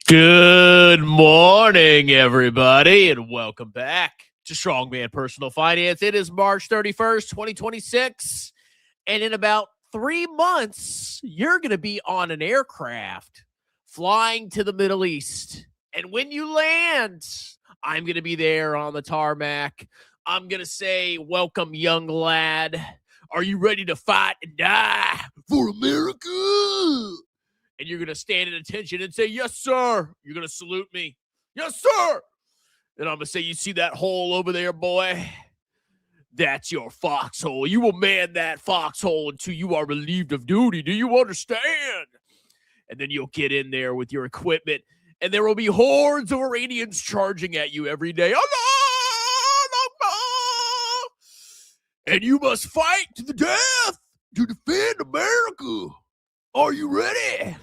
Good morning, everybody, and welcome back to Strongman Personal Finance. It is March 31st, 2026, and in about 3 months, you're going to be on an aircraft flying to the Middle East. And when you land, I'm going to be there on the tarmac. I'm going to say, welcome, young lad. Are you ready to fight and die for America? And you're going to stand at attention and say, yes, sir. You're going to salute me. Yes, sir. And I'm going to say, you see that hole over there, boy? That's your foxhole. You will man that foxhole until you are relieved of duty. Do you understand? And then you'll get in there with your equipment, and there will be hordes of Iranians charging at you every day. And you must fight to the death to defend America. Are you ready?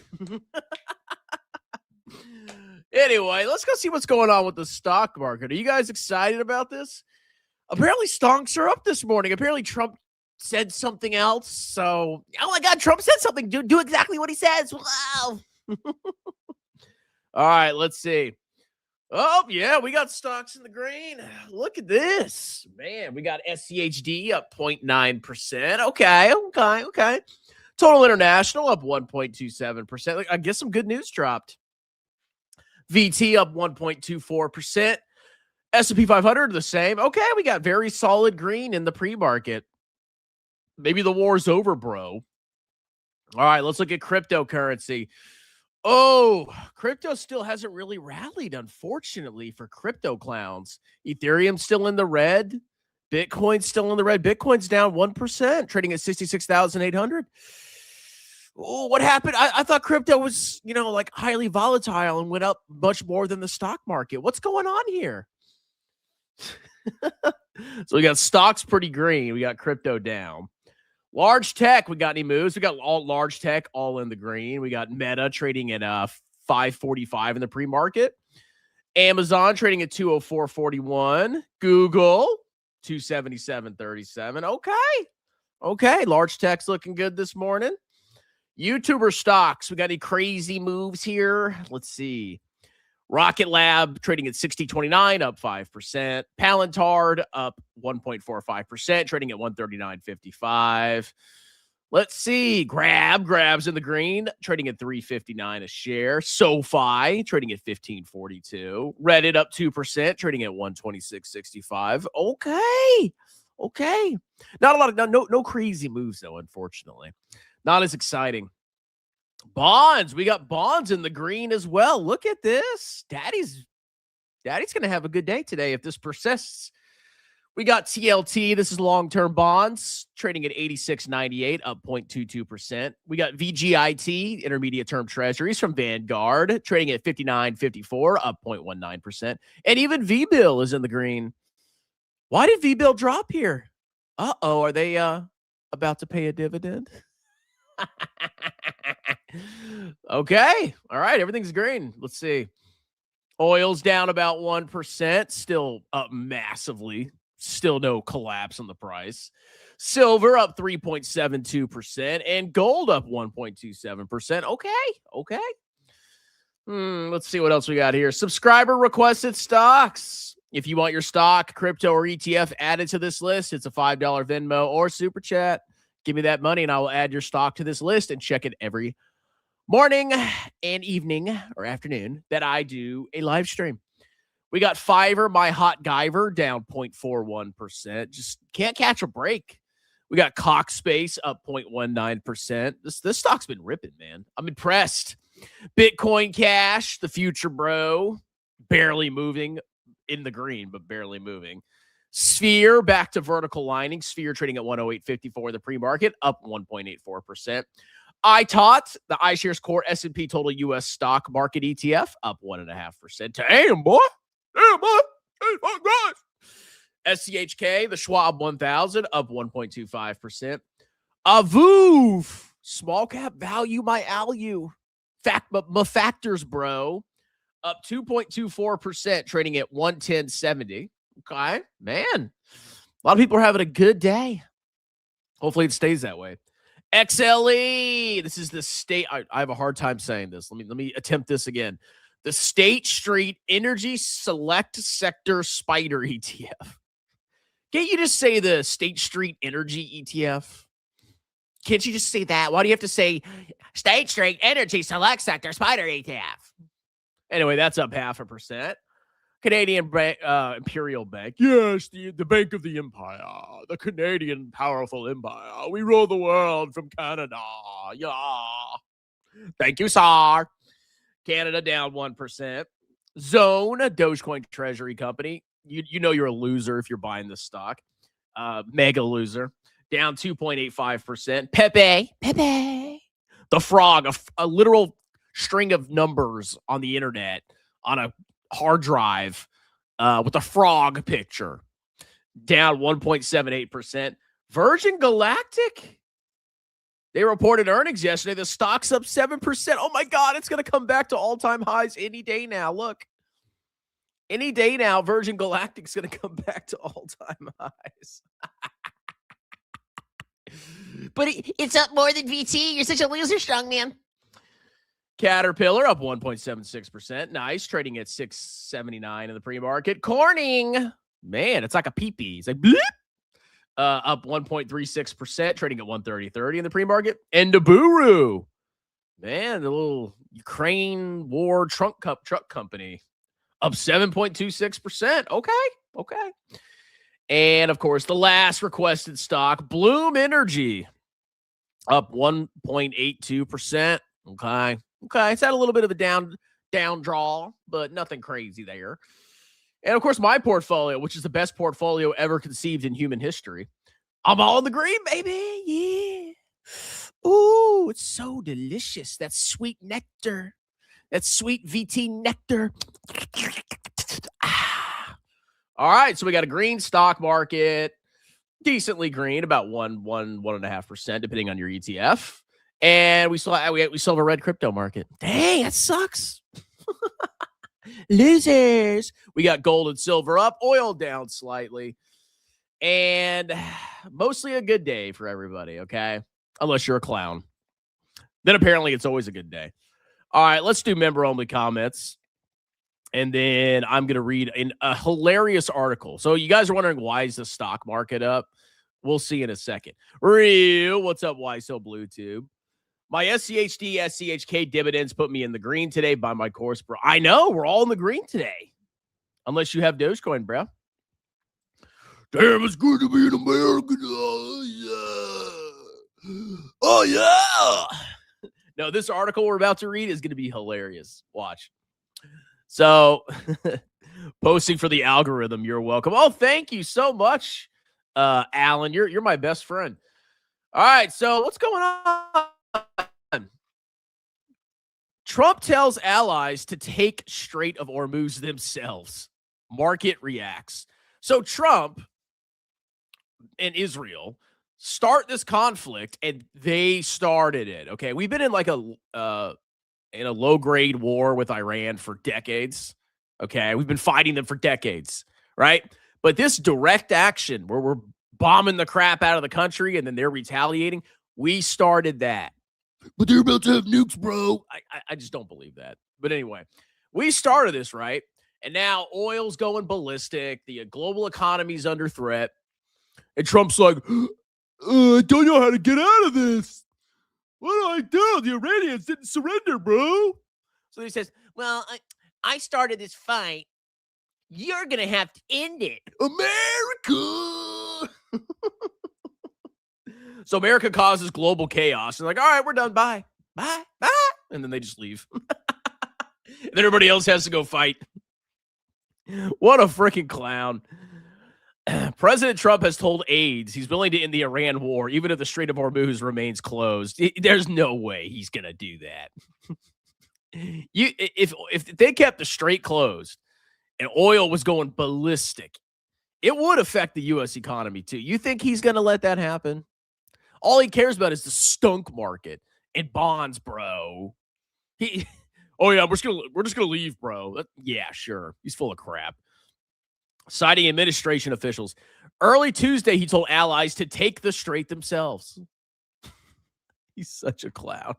Anyway, let's go see what's going on with the stock market. Are you guys excited about this? Apparently, stonks are up this morning. Apparently, Trump said something else. So, oh my God, Trump said something. Do exactly what he says. Wow. All right, let's see. Oh, yeah, we got stocks in the green. Look at this. Man, we got SCHD up 0.9%. Okay. Total International up 1.27%. I guess some good news dropped. VT up 1.24%. S&P 500 the same. Okay, we got very solid green in the pre-market. Maybe the war's over, bro. All right, let's look at cryptocurrency. Oh, crypto still hasn't really rallied, unfortunately, for crypto clowns. Ethereum's still in the red. Bitcoin's still in the red. Bitcoin's down 1%, trading at 66,800. Oh, what happened? I thought crypto was, like highly volatile and went up much more than the stock market. What's going on here? So we got stocks pretty green. We got crypto down. Large tech, we got any moves? We got all large tech all in the green. We got Meta trading at 545 in the pre-market. Amazon trading at 204.41. Google 277.37. Okay. Large tech's looking good this morning. YouTuber stocks. We got any crazy moves here? Let's see. Rocket Lab trading at 60.29, up 5%. Palantard up 1.45%, trading at 139.55. Let's see. Grab's in the green, trading at 3.59 a share. SoFi trading at 15.42. Reddit up 2%, trading at 126.65. Okay. Not a lot of no crazy moves though, unfortunately. Not as exciting. Bonds. We got bonds in the green as well. Look at this. Daddy's going to have a good day today if this persists. We got TLT. This is long-term bonds trading at 86.98, up 0.22%. We got VGIT, intermediate term treasuries from Vanguard, trading at 59.54, up 0.19%. And even VBill is in the green. Why did VBill drop here? Uh-oh, are they about to pay a dividend? Okay. All right. Everything's green. Let's see. Oil's down about 1%. Still up massively. Still no collapse on the price. Silver up 3.72%. And gold up 1.27%. Okay. Let's see what else we got here. Subscriber requested stocks. If you want your stock, crypto, or ETF added to this list, it's a $5 Venmo or Super Chat. Give me that money and I will add your stock to this list and check it every morning and evening or afternoon that I do a live stream. We got Fiverr, my hot Guyver, down 0.41%. Just can't catch a break. We got Cockspace up 0.19%. This stock's been ripping, man. I'm impressed. Bitcoin Cash, the future bro, barely moving in the green, but barely moving. Sphere back to vertical lining. Sphere trading at 108.54 in the pre-market, up 1.84%. ITOT, the iShares Core S&P Total U.S. Stock Market ETF, up 1.5%. Damn, boy. SCHK, the Schwab 1000, up 1.25%. Avuv, small cap value, my ALU. My factors, bro, up 2.24%, trading at 110.70. Okay, man. A lot of people are having a good day. Hopefully it stays that way. XLE. This is the state. I have a hard time saying this. Let me attempt this again. The State Street Energy Select Sector Spider ETF. Can't you just say the State Street Energy ETF? Can't you just say that? Why do you have to say State Street Energy Select Sector Spider ETF? Anyway, that's up 0.5%. Canadian Imperial Bank. Yes, the Bank of the Empire. The Canadian powerful empire. We rule the world from Canada. Yeah. Thank you, sir. Canada down 1%. Zone, a Dogecoin treasury company. You know you're a loser if you're buying this stock. Mega loser. Down 2.85%. Pepe. The frog, a literal string of numbers on the internet on a hard drive with a frog picture. Down 1.78%. Virgin Galactic. They reported earnings yesterday. The stock's up 7%. Oh my God, it's going to come back to all-time highs any day now. Look. Any day now, Virgin Galactic's going to come back to all-time highs. But it's up more than VT. You're such a loser, strongman. Caterpillar up 1.76%. Nice. Trading at $6.79 in the pre-market. Corning. Man, it's like a pee-pee. It's like bleep. Up 1.36%. Trading at $130.30 in the pre-market. And Ndaburu. Man, the little Ukraine war truck company. Up 7.26%. Okay. And, of course, the last requested stock, Bloom Energy, up 1.82%. Okay. It's had a little bit of a down draw, but nothing crazy there. And, of course, my portfolio, which is the best portfolio ever conceived in human history. I'm all in the green, baby. Yeah. Ooh, it's so delicious. That sweet nectar. That sweet VT nectar. All right, so we got a green stock market, decently green, about 1.5%, depending on your ETF. And we still have a red crypto market. Dang, that sucks. Losers. We got gold and silver up, oil down slightly. And mostly a good day for everybody, okay? Unless you're a clown. Then apparently it's always a good day. All right, let's do member-only comments. And then I'm going to read a hilarious article. So you guys are wondering, why is the stock market up? We'll see in a second. Real, what's up, Why So Bluetooth? My SCHD, SCHK dividends put me in the green today by my course, bro. I know, we're all in the green today. Unless you have Dogecoin, bro. Damn, it's good to be an American. Oh, yeah. No, this article we're about to read is going to be hilarious. Watch. So, posting for the algorithm, you're welcome. Oh, thank you so much, Alan. You're my best friend. All right, so what's going on? Trump tells allies to take Strait of Hormuz themselves. Market reacts. So Trump and Israel start this conflict, and they started it. Okay, we've been in like in a low-grade war with Iran for decades, okay? We've been fighting them for decades, right? But this direct action where we're bombing the crap out of the country and then they're retaliating, we started that. But they're about to have nukes, bro. I just don't believe that. But anyway, we started this, right? And now oil's going ballistic. The global economy's under threat. And Trump's like, I don't know how to get out of this. What do I do? The Iranians didn't surrender, bro. So he says, well, I started this fight. You're going to have to end it. America! So America causes global chaos. And like, all right, we're done. Bye. Bye. And then they just leave. And then everybody else has to go fight. What a freaking clown. President Trump has told aides he's willing to end the Iran war, even if the Strait of Hormuz remains closed. There's no way he's going to do that. If they kept the strait closed and oil was going ballistic, it would affect the U.S. economy too. You think he's going to let that happen? All he cares about is the stunk market and bonds, bro. Oh yeah, we're just gonna leave, bro. Yeah, sure. He's full of crap. Citing administration officials. Early Tuesday, he told allies to take the strait themselves. He's such a clown.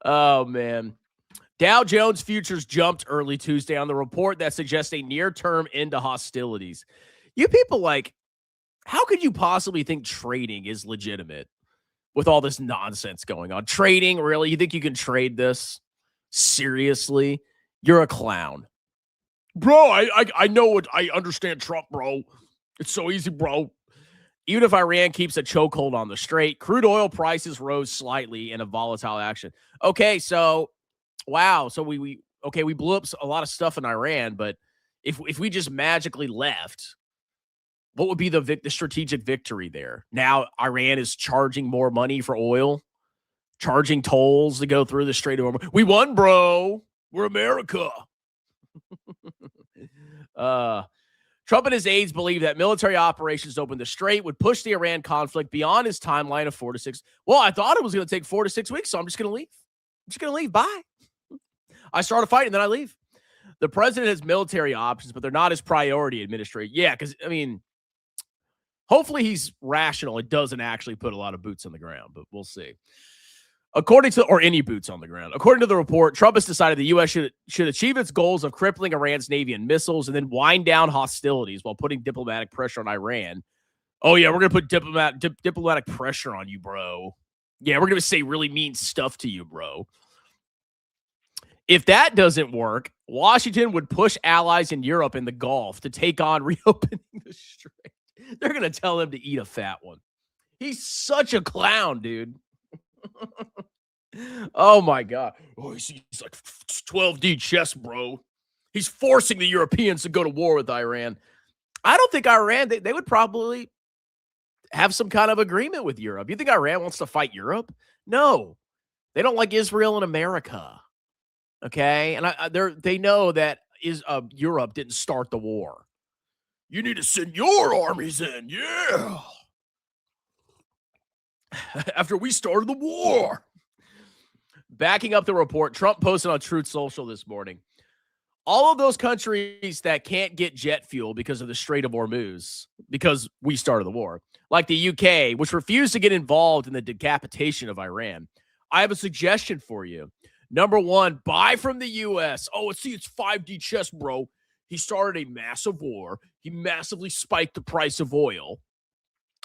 Oh, man. Dow Jones futures jumped early Tuesday on the report that suggests a near-term end to hostilities. You people, like, how could you possibly think trading is legitimate with all this nonsense going on? Trading, really? You think you can trade this? Seriously? You're a clown. Bro, I know what I understand Trump, bro. It's so easy, bro. Even if Iran keeps a chokehold on the strait, crude oil prices rose slightly in a volatile action. Okay, so wow, so we blew up a lot of stuff in Iran, but if we just magically left, what would be the strategic victory there? Now Iran is charging more money for oil, charging tolls to go through the Strait of Hormuz. We won, bro. We're America. Trump and his aides believe that military operations to open the strait would push the Iran conflict beyond his timeline of 4 to 6. Well, I thought it was going to take 4 to 6 weeks, so I'm just going to leave. I'm just going to leave. Bye. I start a fight and then I leave. The president has military options, but they're not his priority administration. Yeah, because, I mean, hopefully he's rational. It doesn't actually put a lot of boots on the ground, but we'll see. Or any boots on the ground. According to the report, Trump has decided the U.S. should achieve its goals of crippling Iran's navy and missiles and then wind down hostilities while putting diplomatic pressure on Iran. Oh, yeah, we're going to put diplomatic pressure on you, bro. Yeah, we're going to say really mean stuff to you, bro. If that doesn't work, Washington would push allies in Europe and the Gulf to take on reopening the strait. They're going to tell him to eat a fat one. He's such a clown, dude. Oh my God. Oh, he's like 12D chess, bro. He's forcing the Europeans to go to war with Iran. I don't think Iran, they would probably have some kind of agreement with Europe. You think Iran wants to fight Europe? No. They don't like Israel and America. Okay? And they know that Europe didn't start the war. You need to send your armies in. Yeah. After we started the war. Backing up the report, Trump posted on Truth Social this morning. All of those countries that can't get jet fuel because of the Strait of Hormuz, because we started the war, like the UK, which refused to get involved in the decapitation of Iran, I have a suggestion for you. Number one, buy from the U.S. Oh, it's 5D chess, bro. He started a massive war. He massively spiked the price of oil.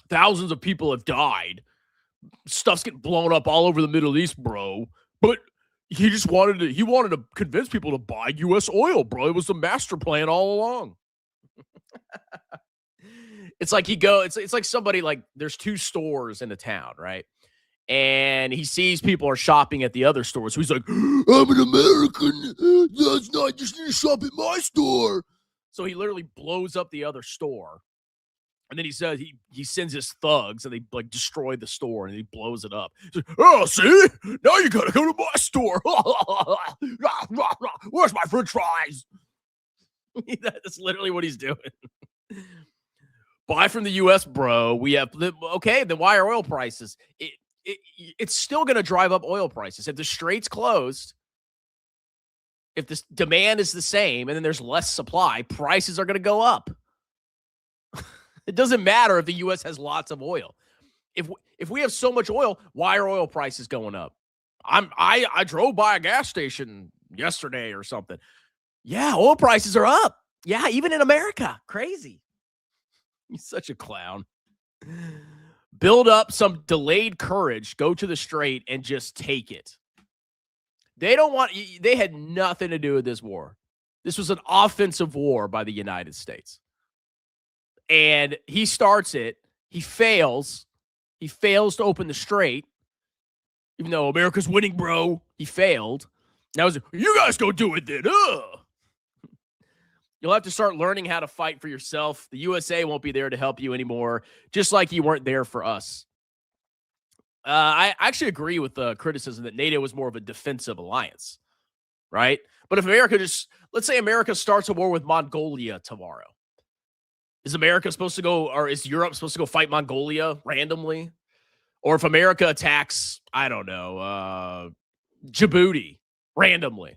Thousands of people have died. Stuff's getting blown up all over the Middle East, bro. But he just wanted to convince people to buy U.S. oil, bro. It was the master plan all along. It's like it's like somebody, like, there's two stores in the town, right? And he sees people are shopping at the other store. So he's like, I'm an American. That's not, I just need to shop at my store. So he literally blows up the other store. And then he says he sends his thugs and they like destroy the store and he blows it up. He's like, oh, see? Now you gotta go to my store. Where's my French fries? That's literally what he's doing. Buy from the U.S., bro. We have okay. Then why are oil prices? It's still going to drive up oil prices if the strait's closed. If the demand is the same and then there's less supply, prices are going to go up. It doesn't matter if the U.S. has lots of oil. If we have so much oil, why are oil prices going up? I drove by a gas station yesterday or something. Yeah, oil prices are up. Yeah, even in America. Crazy. He's such a clown. Build up some delayed courage, go to the strait, and just take it. They had nothing to do with this war. This was an offensive war by the United States. And he starts it. He fails. He fails to open the strait. Even though America's winning, bro. He failed. Now he's like, you guys go do it then. You'll have to start learning how to fight for yourself. The USA won't be there to help you anymore, just like you weren't there for us. I actually agree with the criticism that NATO was more of a defensive alliance, right? But if let's say America starts a war with Mongolia tomorrow. Is America supposed to go, or is Europe supposed to go fight Mongolia randomly? Or if America attacks, I don't know, Djibouti randomly,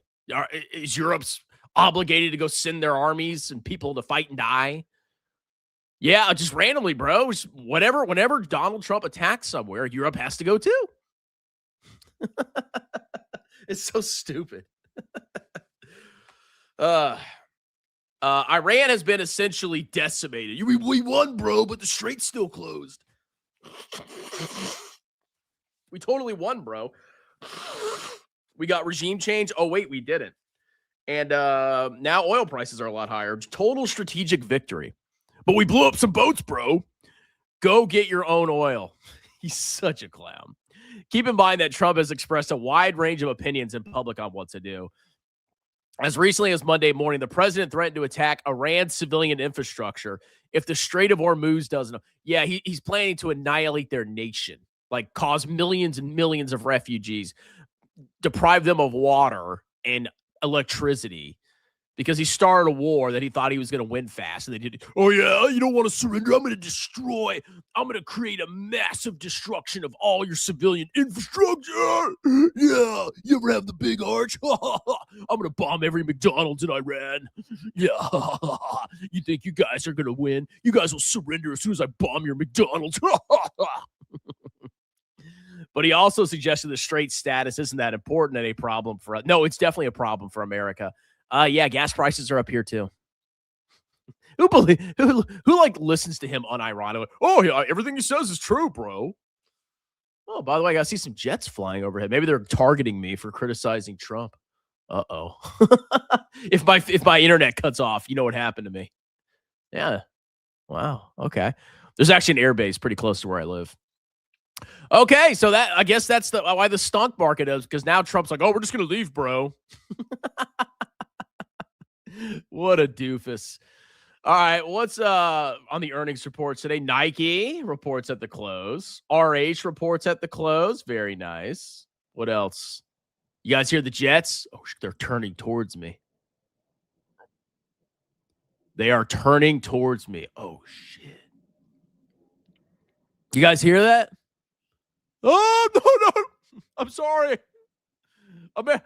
is Europe's obligated to go send their armies and people to fight and die? Yeah, just randomly, bro. Just whenever Donald Trump attacks somewhere, Europe has to go too. It's so stupid. Iran has been essentially decimated. We won, bro, but the strait's still closed. We totally won, bro. We got regime change. Oh, wait, we didn't. And now oil prices are a lot higher. Total strategic victory. But we blew up some boats, bro. Go get your own oil. He's such a clown. Keep in mind that Trump has expressed a wide range of opinions in public on what to do. As recently as Monday morning, the president threatened to attack Iran's civilian infrastructure if the Strait of Hormuz doesn't. Yeah, he's planning to annihilate their nation, like cause millions and millions of refugees, deprive them of water and electricity because he started a war that he thought he was going to win fast. And they did. Oh, yeah, you don't want to surrender. I'm going to create a massive destruction of all your civilian infrastructure. Yeah, you ever have the big arch? I'm going to bomb every McDonald's in Iran. Yeah, you think you guys are going to win? You guys will surrender as soon as I bomb your McDonald's. But he also suggested the Strait status isn't that important and a problem for us. No, it's definitely a problem for America. Yeah, gas prices are up here too. Who like listens to him unironically? Oh yeah, everything he says is true, bro. Oh, by the way, I see some jets flying overhead. Maybe they're targeting me for criticizing Trump. Uh-oh. If my internet cuts off, you know what happened to me. Yeah. Wow. Okay. There's actually an airbase pretty close to where I live. Okay, so that I guess that's why the stunk market is, because now Trump's like, oh, we're just gonna leave, bro. What a doofus. All right, what's on the earnings reports today? Nike reports at the close. RH reports at the close. Very nice. What else? You guys hear the Jets? Oh, they're turning towards me. They are turning towards me. Oh, shit. You guys hear that? Oh, no. I'm sorry.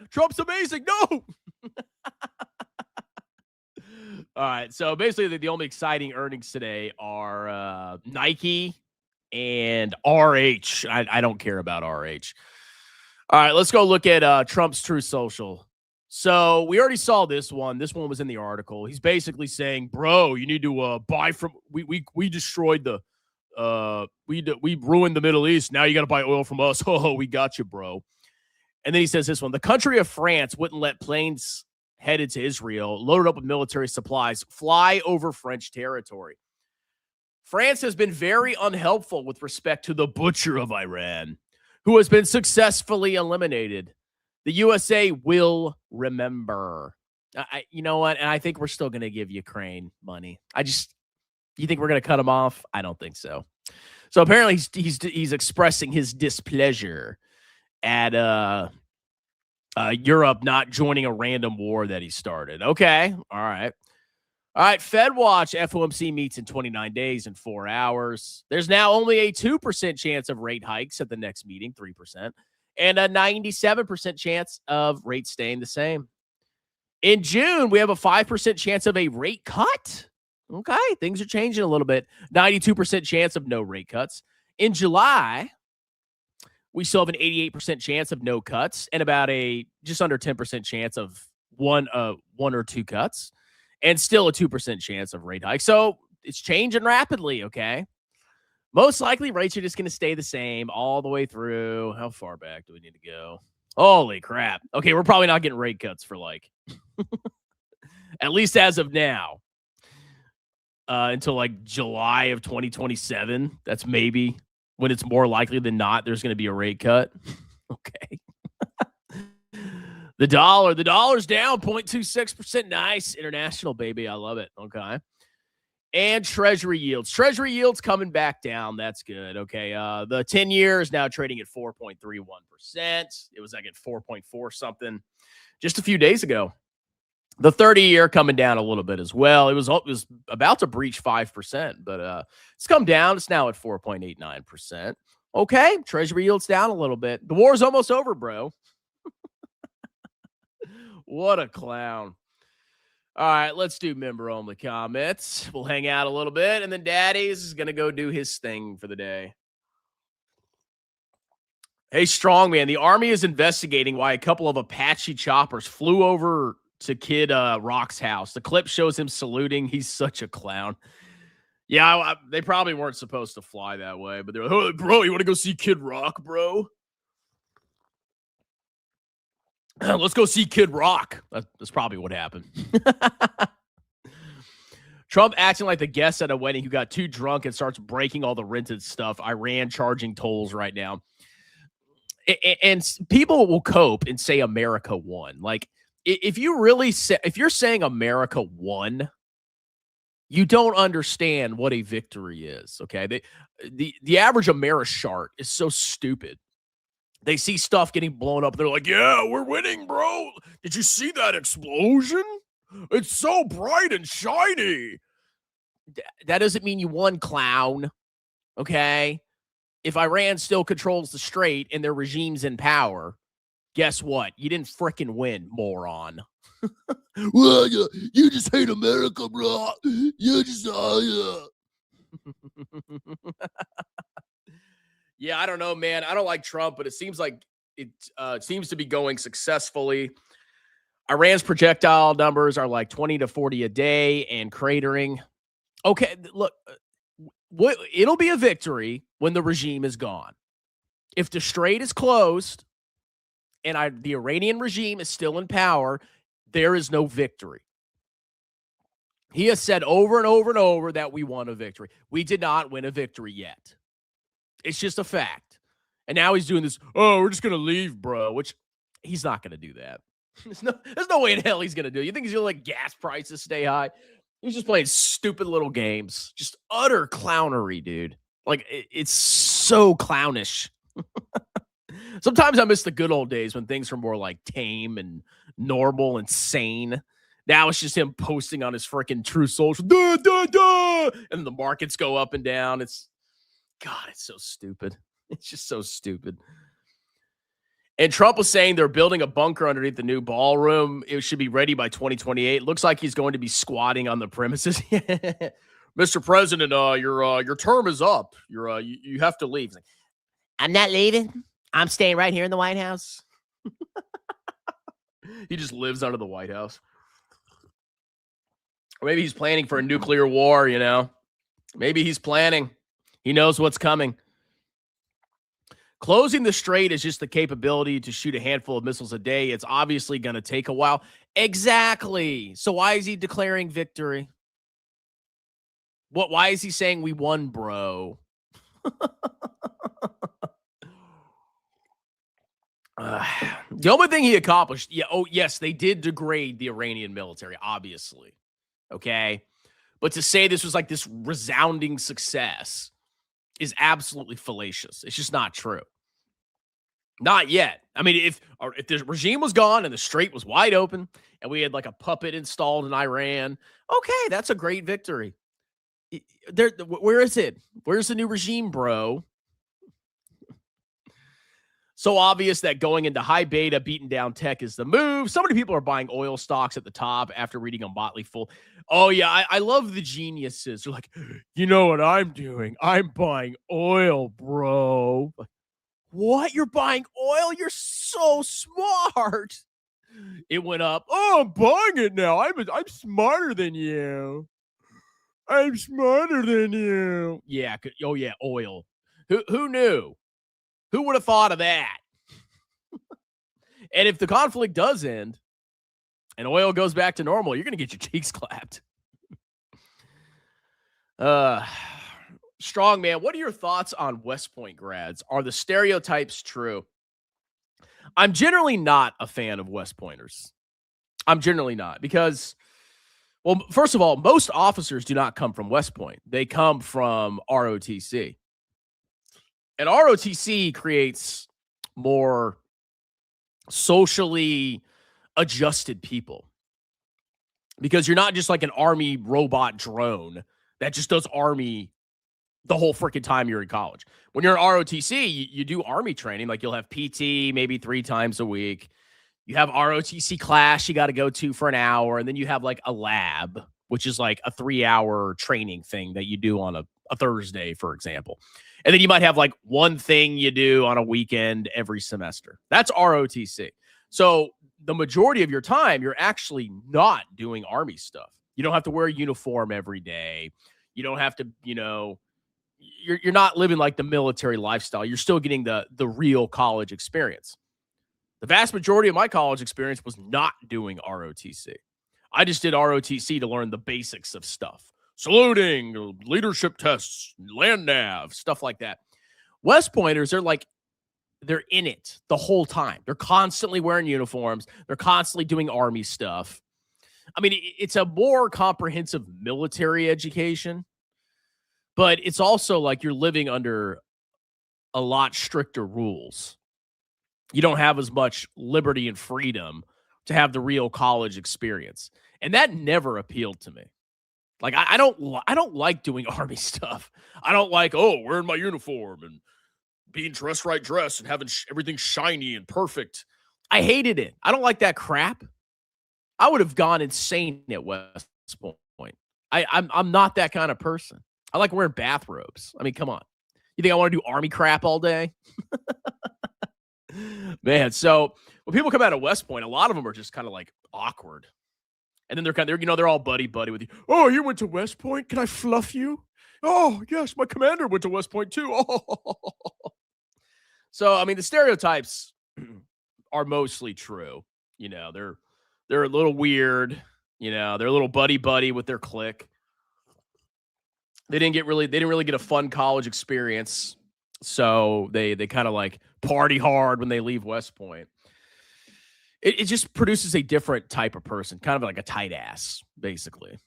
Trump's amazing. No. All right. So basically, the only exciting earnings today are Nike and RH. I don't care about RH. All right. Let's go look at Trump's Truth Social. So we already saw this one. This one was in the article. He's basically saying, bro, you need to buy from we destroyed the we ruined the Middle East. Now you got to buy oil from us. Oh, we got you, bro. And then he says this one: the country of France wouldn't let planes headed to Israel, loaded up with military supplies, fly over French territory. France has been very unhelpful with respect to the butcher of Iran, who has been successfully eliminated. The USA will remember. You know what? And I think we're still going to give Ukraine money. You think we're going to cut him off? I don't think so. So apparently he's expressing his displeasure at Europe not joining a random war that he started. Okay. All right. Fed Watch FOMC meets in 29 days and 4 hours. There's now only a 2% chance of rate hikes at the next meeting, 3%, and a 97% chance of rates staying the same. In June, we have a 5% chance of a rate cut. Okay, things are changing a little bit. 92% chance of no rate cuts. In July, we still have an 88% chance of no cuts and about a just under 10% chance of one or two cuts, and still a 2% chance of rate hike. So it's changing rapidly, okay? Most likely, rates are just going to stay the same all the way through. How far back do we need to go? Holy crap. Okay, we're probably not getting rate cuts for like, at least as of now, until like July of 2027. That's maybe when it's more likely than not there's going to be a rate cut. Okay. The dollar's down 0.26%. Nice. International, baby. I love it. Okay. And treasury yields coming back down. That's good. Okay. The 10-year is now trading at 4.31%. It was like at 4.4 something just a few days ago. The 30-year coming down a little bit as well. It was about to breach 5%, but it's come down. It's now at 4.89%. Okay. Treasury yields down a little bit. The war's almost over, bro. What a clown. All right, let's do member only comments. We'll hang out a little bit, and then Daddy's is going to go do his thing for the day. Hey, Strongman, the Army is investigating why a couple of Apache choppers flew over to Kid Rock's house. The clip shows him saluting. He's such a clown. Yeah, they probably weren't supposed to fly that way, but they're like, oh, bro, you want to go see Kid Rock, bro? Let's go see Kid Rock. That's probably what happened. Trump acting like the guest at a wedding who got too drunk and starts breaking all the rented stuff. Iran charging tolls right now. And people will cope and say America won. Like, if you're saying America won, you don't understand what a victory is. Okay, the average Amerishart is so stupid. They see stuff getting blown up. They're like, "Yeah, we're winning, bro. Did you see that explosion? It's so bright and shiny." That doesn't mean you won, clown. Okay. If Iran still controls the strait and their regime's in power, guess what? You didn't fricking win, moron. Well, you just hate America, bro. You just, Yeah, I don't know, man. I don't like Trump, but it seems like it seems to be going successfully. Iran's projectile numbers are like 20 to 40 a day and cratering. Okay, look, it'll be a victory when the regime is gone. If the strait is closed and the Iranian regime is still in power, there is no victory. He has said over and over and over that we won a victory. We did not win a victory yet. It's just a fact. And now he's doing this, oh, we're just going to leave, bro, which he's not going to do that. There's no way in hell he's going to do it. You think he's going to let gas prices stay high? He's just playing stupid little games. Just utter clownery, dude. Like, it's so clownish. Sometimes I miss the good old days when things were more like tame and normal and sane. Now it's just him posting on his freaking True Social, duh, duh, duh, and the markets go up and down. It's so stupid. It's just so stupid. And Trump was saying they're building a bunker underneath the new ballroom. It should be ready by 2028. Looks like he's going to be squatting on the premises. Mr. President, your term is up. You have to leave. Like, I'm not leaving. I'm staying right here in the White House. He just lives under the White House. Or maybe he's planning for a nuclear war, you know. Maybe he's planning. He knows what's coming. Closing the strait is just the capability to shoot a handful of missiles a day. It's obviously going to take a while. Exactly. So why is he declaring victory? Why is he saying we won, bro? The only thing he accomplished, yes, they did degrade the Iranian military, obviously. Okay. But to say this was like this resounding success is absolutely fallacious. It's just not true. Not yet. I mean, if the regime was gone and the strait was wide open and we had like a puppet installed in Iran, okay, that's a great victory. Where is it? Where's the new regime, bro? So obvious that going into high beta, beaten down tech is the move. So many people are buying oil stocks at the top after reading a Motley Fool. Oh, yeah, I love the geniuses. They're like, you know what I'm doing? I'm buying oil, bro. What? You're buying oil? You're so smart. It went up. Oh, I'm buying it now. I'm smarter than you. I'm smarter than you. Yeah. Oh, yeah, oil. Who knew? Who would have thought of that? And if the conflict does end and oil goes back to normal, you're going to get your cheeks clapped. Strong man, what are your thoughts on West Point grads? Are the stereotypes true? I'm generally not a fan of West Pointers. I'm generally not because, well, first of all, most officers do not come from West Point. They come from ROTC. And ROTC creates more socially adjusted people because you're not just like an army robot drone that just does army the whole freaking time you're in college. When you're in ROTC, you do army training. Like you'll have PT maybe 3 times a week. You have ROTC class you got to go to for an hour, and then you have like a lab, which is like a 3-hour training thing that you do on a Thursday, for example. And then you might have like one thing you do on a weekend every semester. That's ROTC. So the majority of your time, you're actually not doing Army stuff. You don't have to wear a uniform every day. You don't have to, you're not living like the military lifestyle. You're still getting the real college experience. The vast majority of my college experience was not doing ROTC. I just did ROTC to learn the basics of stuff. Saluting, leadership tests, land nav, stuff like that. West Pointers, they're in it the whole time. They're constantly wearing uniforms. They're constantly doing Army stuff. I mean, it's a more comprehensive military education, but it's also like you're living under a lot stricter rules. You don't have as much liberty and freedom to have the real college experience. And that never appealed to me. Like, I don't like doing Army stuff. I don't like, wearing my uniform and being dressed and having everything shiny and perfect. I hated it. I don't like that crap. I would have gone insane at West Point. I'm not that kind of person. I like wearing bathrobes. I mean, come on. You think I want to do Army crap all day? Man, so when people come out of West Point, a lot of them are just kind of like awkward. And then they're all buddy with you. Oh, you went to West Point? Can I fluff you? Oh, yes, my commander went to West Point too. Oh. So, I mean, the stereotypes are mostly true. They're a little weird. They're a little buddy with their clique. They didn't really get a fun college experience. So they kind of like party hard when they leave West Point. It just produces a different type of person, kind of like a tight ass, basically.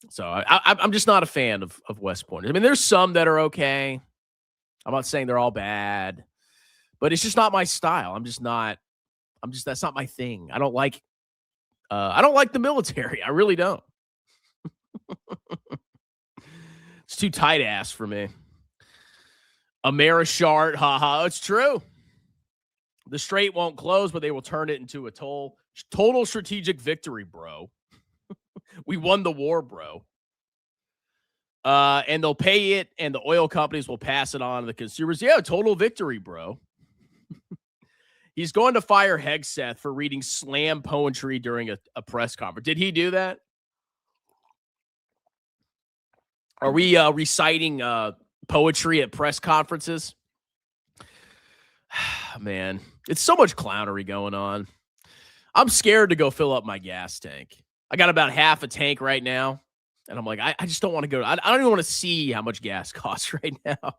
So I'm just not a fan of West Point. I mean, there's some that are okay. I'm not saying they're all bad, but it's just not my style. That's not my thing. I don't like the military. I really don't. It's too tight ass for me. Amerishart, haha, it's true. The strait won't close, but they will turn it into a total strategic victory, bro. We won the war, bro. And they'll pay it, and the oil companies will pass it on to the consumers. Yeah, total victory, bro. He's going to fire Hegseth for reading slam poetry during a press conference. Did he do that? Are we reciting poetry at press conferences? Man, it's so much clownery going on. I'm scared to go fill up my gas tank. I got about half a tank right now, and I'm like, I just don't want to go. I don't even want to see how much gas costs right now.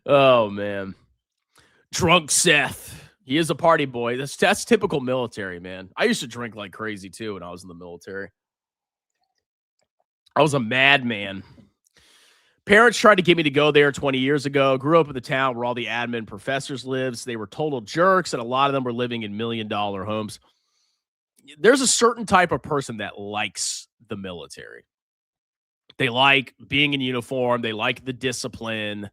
Oh, man. Drunk Seth. He is a party boy. That's typical military, man. I used to drink like crazy, too, when I was in the military. I was a madman. Parents tried to get me to go there 20 years ago. Grew up in the town where all the admin professors lives. They were total jerks, and a lot of them were living in $1 million homes. There's a certain type of person that likes the military. They like being in uniform. They like the discipline.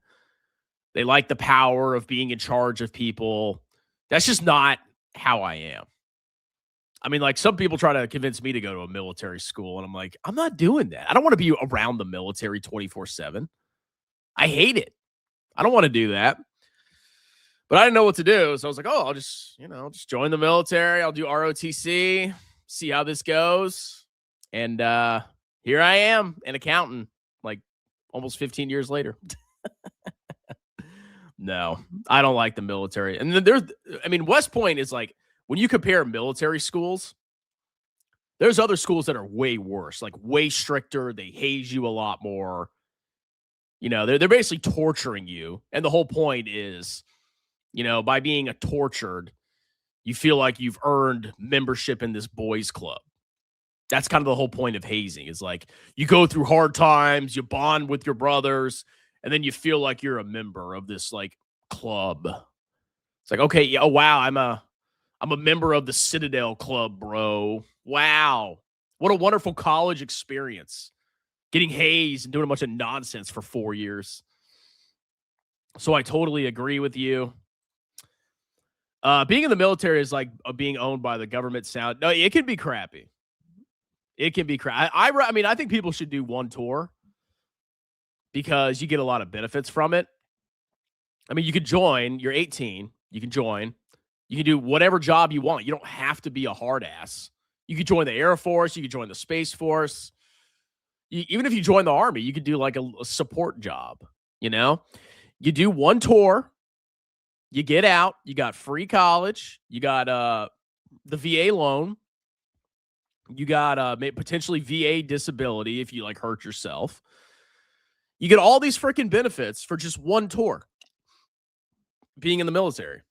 They like the power of being in charge of people. That's just not how I am. I mean, like, some people try to convince me to go to a military school, and I'm like, I'm not doing that. I don't want to be around the military 24/7. I hate it. I don't want to do that. But I didn't know what to do, so I was like, I'll just join the military. I'll do ROTC, see how this goes. And here I am, an accountant, like almost 15 years later. No, I don't like the military. And then West Point is like, when you compare military schools, there's other schools that are way worse, like way stricter. They haze you a lot more. They're basically torturing you. And the whole point is, by being tortured, you feel like you've earned membership in this boys club. That's kind of the whole point of hazing, is like, you go through hard times, you bond with your brothers, and then you feel like you're a member of this like club. It's like, okay, yeah, oh wow, I'm a member of the Citadel Club, bro. Wow. What a wonderful college experience. Getting hazed and doing a bunch of nonsense for 4 years. So I totally agree with you. Being in the military is like being owned by the government. Sound no, it can be crappy. It can be crap. I mean, I think people should do one tour because you get a lot of benefits from it. I mean, you could join. You're 18. You can join. You can do whatever job you want. You don't have to be a hard ass. You could join the Air Force. You could join the Space Force. Even if you join the Army, you could do like a support job. You know, you do one tour. You get out. You got free college. You got the VA loan. You got potentially VA disability if you like hurt yourself. You get all these freaking benefits for just one tour being in the military.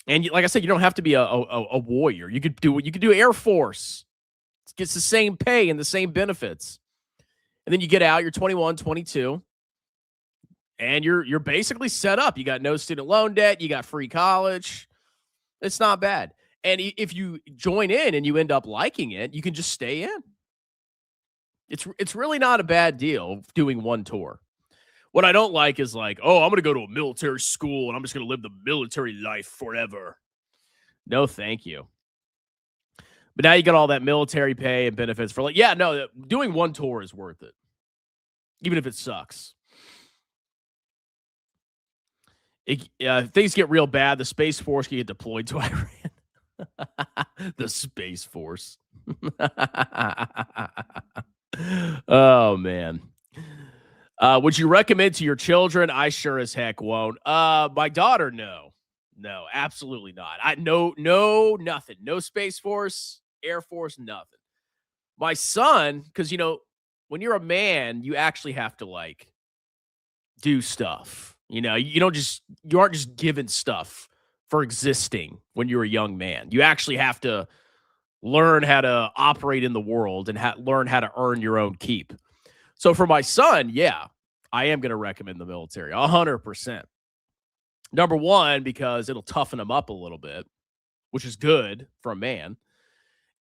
And like I said, you don't have to be a warrior. You could do Air Force. It gets the same pay and the same benefits. And then you get out, you're 21, 22, and you're basically set up. You got no student loan debt, you got free college. It's not bad. And if you join in and you end up liking it, you can just stay in. It's really not a bad deal doing one tour. What I don't like is like, oh, I'm going to go to a military school and I'm just going to live the military life forever. No, thank you. But now you got all that military pay and benefits for doing one tour is worth it. Even if it sucks. Things get real bad. The Space Force can get deployed to Iran. The Space Force. Oh, man. Would you recommend to your children? I sure as heck won't. My daughter, no. No, absolutely not. Nothing. No Space Force, Air Force, nothing. My son, because, when you're a man, you actually have to, like, do stuff. You aren't just given stuff for existing when you're a young man. You actually have to learn how to operate in the world and learn how to earn your own keep. So for my son, yeah, I am going to recommend the military 100%. Number one, because it'll toughen him up a little bit, which is good for a man.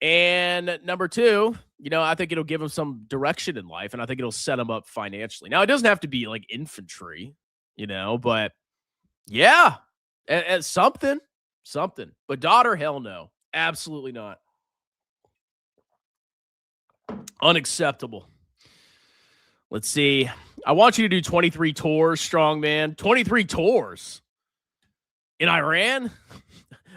And number two, I think it'll give him some direction in life, and I think it'll set him up financially. Now, it doesn't have to be like infantry, but yeah, something. But daughter, hell no. Absolutely not. Unacceptable. Let's see. I want you to do 23 tours, strongman. 23 tours in Iran?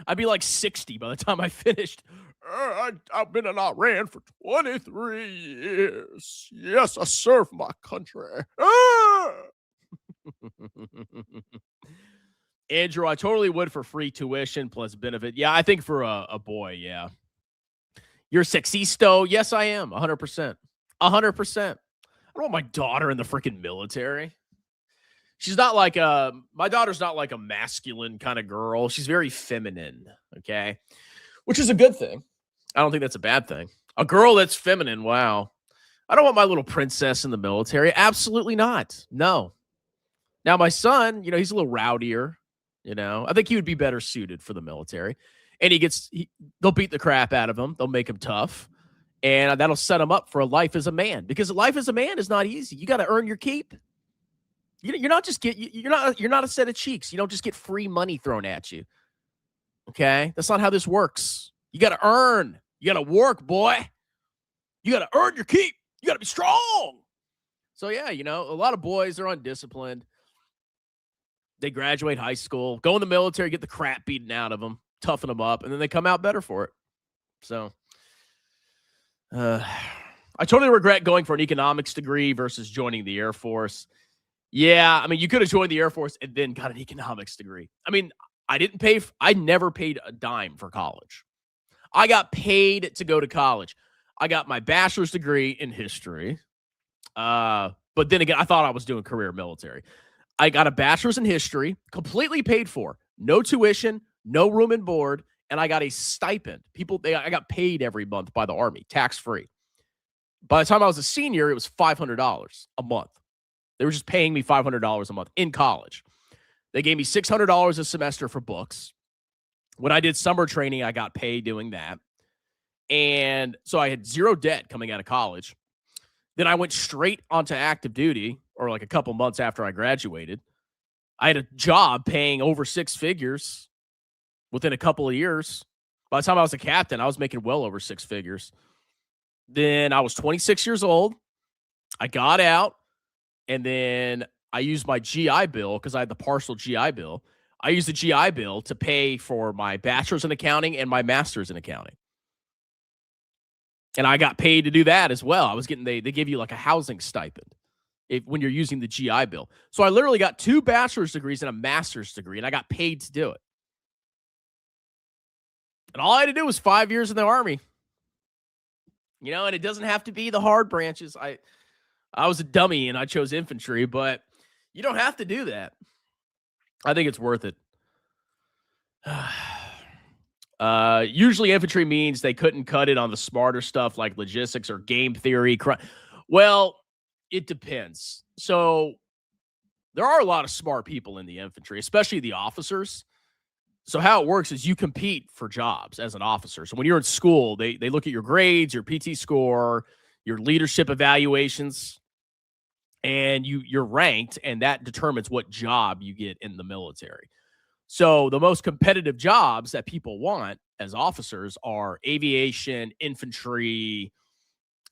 I'd be like 60 by the time I finished. I've been in Iran for 23 years. Yes, I serve my country. Andrew, I totally would for free tuition plus benefit. Yeah, I think for a boy, yeah. You're sexisto? Yes, I am. 100%. 100%. I don't want my daughter in the freaking military. She's not like my daughter's not like a masculine kind of girl. She's very feminine, okay? Which is a good thing. I don't think that's a bad thing. A girl that's feminine, wow. I don't want my little princess in the military. Absolutely not. No. Now, my son, he's a little rowdier, I think he would be better suited for the military. And they'll beat the crap out of him. They'll make him tough. And that'll set him up for a life as a man, because life as a man is not easy. You got to earn your keep. You're not a set of cheeks. You don't just get free money thrown at you. Okay? That's not how this works. You got to earn. You got to work, boy. You got to earn your keep. You got to be strong. So yeah, a lot of boys are undisciplined. They graduate high school, go in the military, get the crap beaten out of them, toughen them up, and then they come out better for it. So I totally regret going for an economics degree versus joining the Air Force. Yeah, I mean, you could have joined the Air Force and then got an economics degree. I mean, I never paid a dime for college. I got paid to go to college. I got my bachelor's degree in history. But then again, I thought I was doing career military. I got a bachelor's in history, completely paid for. No tuition, no room and board, and I got a stipend. I got paid every month by the Army, tax-free. By the time I was a senior, it was $500 a month. They were just paying me $500 a month in college. They gave me $600 a semester for books. When I did summer training, I got paid doing that. And so I had zero debt coming out of college. Then I went straight onto active duty, or like a couple months after I graduated. I had a job paying over six figures. within a couple of years. By the time I was a captain, I was making well over 6 figures. Then I was 26 years old. I got out, and then I used my GI Bill because I had the partial GI Bill. I used the GI Bill to pay for my bachelor's in accounting and my master's in accounting. And I got paid to do that as well. I was getting, they give you like a housing stipend when you're using the GI Bill. So I literally got 2 bachelor's degrees and a master's degree, and I got paid to do it. And all I had to do was 5 years in the Army. You know, and it doesn't have to be the hard branches. I was a dummy and I chose infantry, but you don't have to do that. I think it's worth it. Usually infantry means they couldn't cut it on the smarter stuff like logistics or game theory. Well, it depends. So there are a lot of smart people in the infantry, especially the officers. So how it works is you compete for jobs as an officer. So when you're in school, they look at your grades, your PT score, your leadership evaluations, and you're ranked, and that determines what job you get in the military. So the most competitive jobs that people want as officers are aviation, infantry,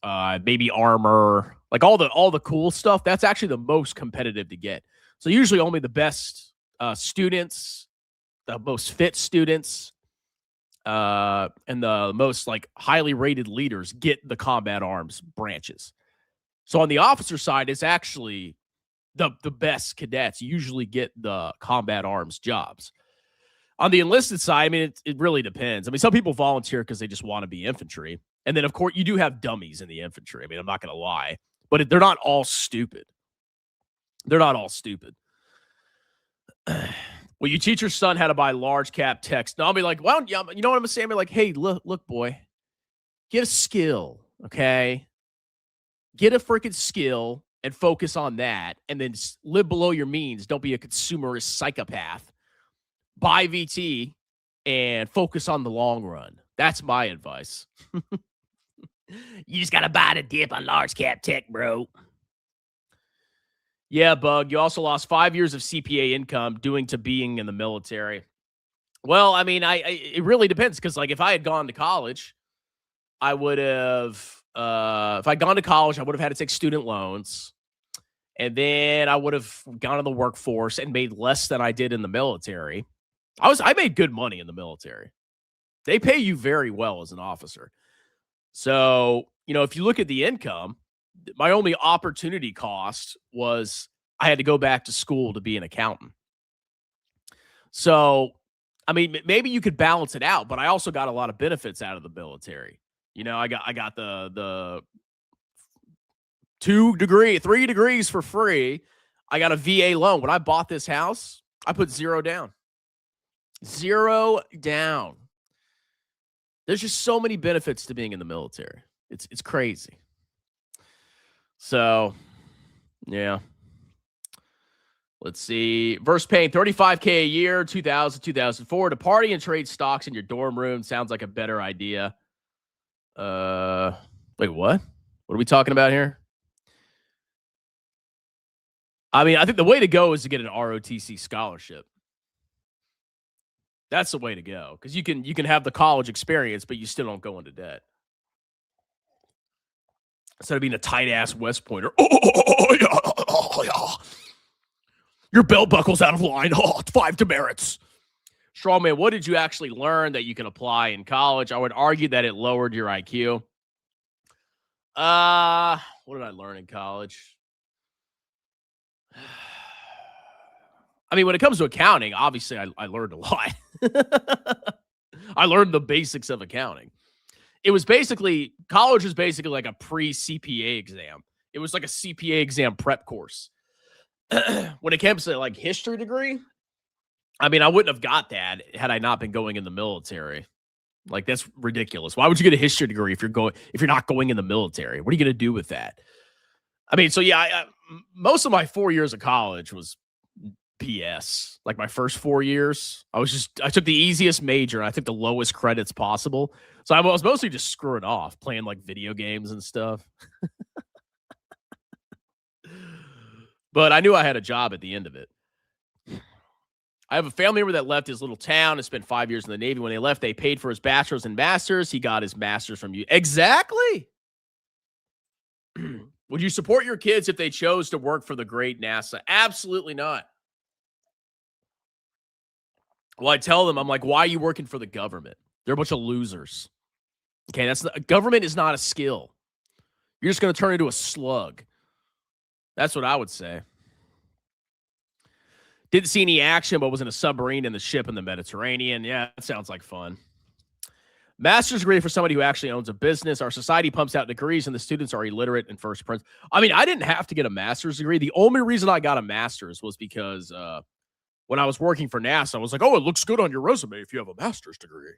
maybe armor, like all the cool stuff. That's actually the most competitive to get. So usually only the best students, the most fit students, and the most like highly rated leaders get the combat arms branches. So on the officer side, it's actually the best cadets usually get the combat arms jobs. On the enlisted side, I mean, it really depends. I mean, some people volunteer because they just want to be infantry. And then, of course, you do have dummies in the infantry. I mean, I'm not going to lie. But they're not all stupid. They're not all stupid. Well, you teach your son how to buy large cap text. No, I'll be like, why don't you know what I'm going to say? I'll be like, hey, look, boy, get a skill, okay? Get a freaking skill and focus on that, and then live below your means. Don't be a consumerist psychopath. Buy VT and focus on the long run. That's my advice. You just got to buy the dip on large cap tech, bro. Yeah, Bug. You also lost 5 years of CPA income due to being in the military. Well, I mean, it really depends because, like, if I had gone to college, I would have. If I'd gone to college, I would have had to take student loans, and then I would have gone to the workforce and made less than I did in the military. I made good money in the military. They pay you very well as an officer. So, you know, if you look at the income, my only opportunity cost was I had to go back to school to be an accountant. So, I mean, maybe you could balance it out, but I also got a lot of benefits out of the military. You know, I got the 3 degrees for free. I got a VA loan. When I bought this house, I put $0 down. $0 down. There's just so many benefits to being in the military. It's crazy. So, yeah. Let's see. Versus paying $35K a year, 2000, 2004 to party and trade stocks in your dorm room sounds like a better idea. Wait, what? What are we talking about here? I mean, I think the way to go is to get an ROTC scholarship. That's the way to go because you can have the college experience, but you still don't go into debt. Instead of being a tight ass West Pointer, your belt buckle's out of line. Oh, 5 demerits. Strongman, what did you actually learn that you can apply in college? I would argue that it lowered your IQ. What did I learn in college? I mean, when it comes to accounting, obviously I learned a lot. I learned the basics of accounting. It was basically, college was basically like a pre-CPA exam. It was like a CPA exam prep course. When it comes to like history degree, I mean, I wouldn't have got that had I not been going in the military. Like, that's ridiculous. Why would you get a history degree if you're not going in the military? What are you going to do with that? I mean, so yeah, most of my 4 years of college was PS. Like my first 4 years, I took the easiest major and I took the lowest credits possible. So I was mostly just screwing off, playing like video games and stuff. But I knew I had a job at the end of it. I have a family member that left his little town and spent 5 years in the Navy. When they left, they paid for his bachelor's and master's. He got his master's from you. Exactly. Would you support your kids if they chose to work for the great NASA? Absolutely not. Well, I tell them, I'm like, why are you working for the government? They're a bunch of losers. Okay, government is not a skill. You're just going to turn into a slug. That's what I would say. Didn't see any action, but was in a submarine in the ship in the Mediterranean. Yeah, that sounds like fun. Master's degree for somebody who actually owns a business. Our society pumps out degrees, and the students are illiterate in first principles. I mean, I didn't have to get a master's degree. The only reason I got a master's was because when I was working for NASA, I was like, oh, it looks good on your resume if you have a master's degree.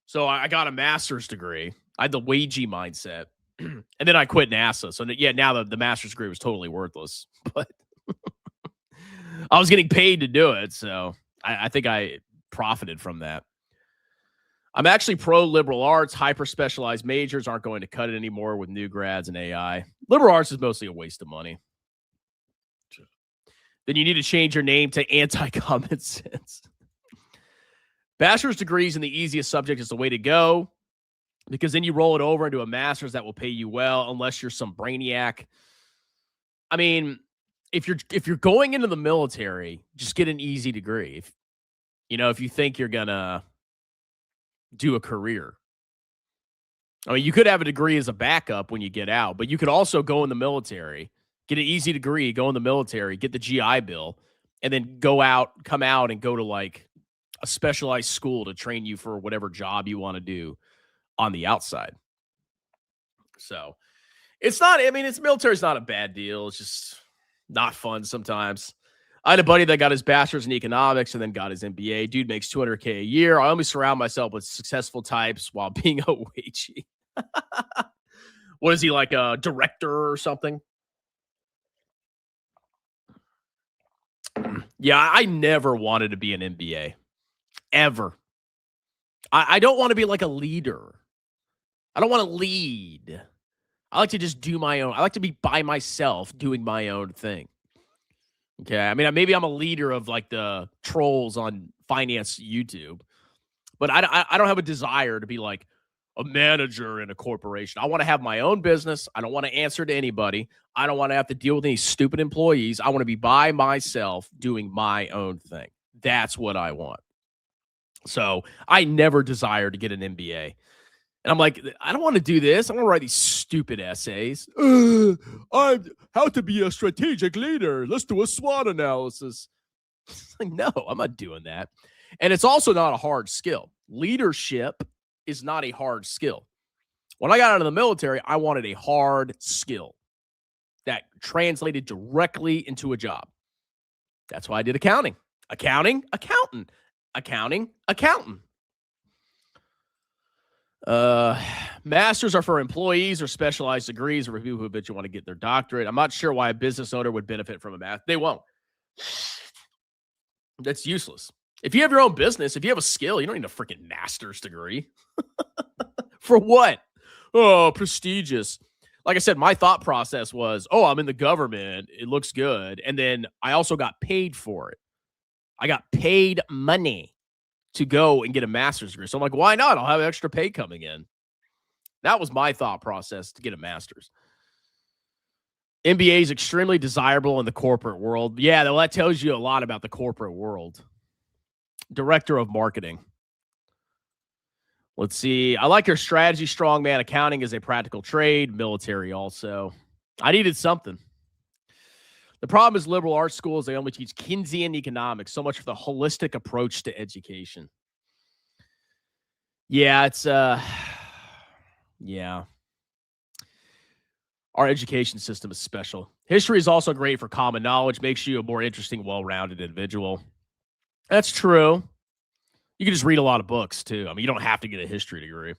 So I got a master's degree. I had the wagey mindset. And then I quit NASA. So, yeah, now the master's degree was totally worthless. But I was getting paid to do it. So I think I profited from that. I'm actually pro-liberal arts. Hyper-specialized majors aren't going to cut it anymore with new grads and AI. Liberal arts is mostly a waste of money. Then you need to change your name to anti-common sense. Bachelor's degrees in the easiest subject is the way to go, because then you roll it over into a master's that will pay you well, unless you're some brainiac. I mean, if you're going into the military, just get an easy degree. If you think you're gonna do a career. I mean, you could have a degree as a backup when you get out, but you could also go in the military, get an easy degree, go in the military, get the GI Bill, and then come out and go to like a specialized school to train you for whatever job you want to do on the outside. So military's not a bad deal. It's just not fun sometimes. I had a buddy that got his bachelor's in economics and then got his MBA. Dude makes $200K a year. I only surround myself with successful types while being a wagey. What is he, like a director or something? Yeah, I never wanted to be an MBA. Ever. I don't want to be like a leader. I don't want to lead. I like to just do my own. I like to be by myself doing my own thing. Okay, I mean, maybe I'm a leader of like the trolls on finance YouTube, but I don't have a desire to be like a manager in a corporation. I want to have my own business. I don't want to answer to anybody. I don't want to have to deal with any stupid employees. I want to be by myself doing my own thing. That's what I want. So I never desired to get an MBA. And I'm like, I don't want to do this. I want to write these stupid essays. How to be a strategic leader. Let's do a SWOT analysis. Like, no, I'm not doing that. And it's also not a hard skill. Leadership is not a hard skill. When I got out of the military, I wanted a hard skill that translated directly into a job. That's why I did accounting. Accounting, accountant. Accounting, accountant. Masters are for employees or specialized degrees or people who bet you want to get their doctorate. I'm not sure why a business owner would benefit from a master. They won't. That's useless. If you have your own business, if you have a skill, you don't need a freaking master's degree. For what? Oh, prestigious. Like I said, my thought process was, I'm in the government. It looks good. And then I also got paid for it. I got paid money to go and get a master's degree. So I'm like, why not? I'll have extra pay coming in. That was my thought process to get a master's. MBA is extremely desirable in the corporate world. Yeah, well, that tells you a lot about the corporate world. Director of marketing. Let's see. I like your strategy, strongman. Accounting is a practical trade. Military also. I needed something. The problem is liberal arts schools, they only teach Keynesian economics, so much for the holistic approach to education. Yeah, it's, yeah. Our education system is special. History is also great for common knowledge, makes you a more interesting, well-rounded individual. That's true. You can just read a lot of books, too. I mean, you don't have to get a history degree.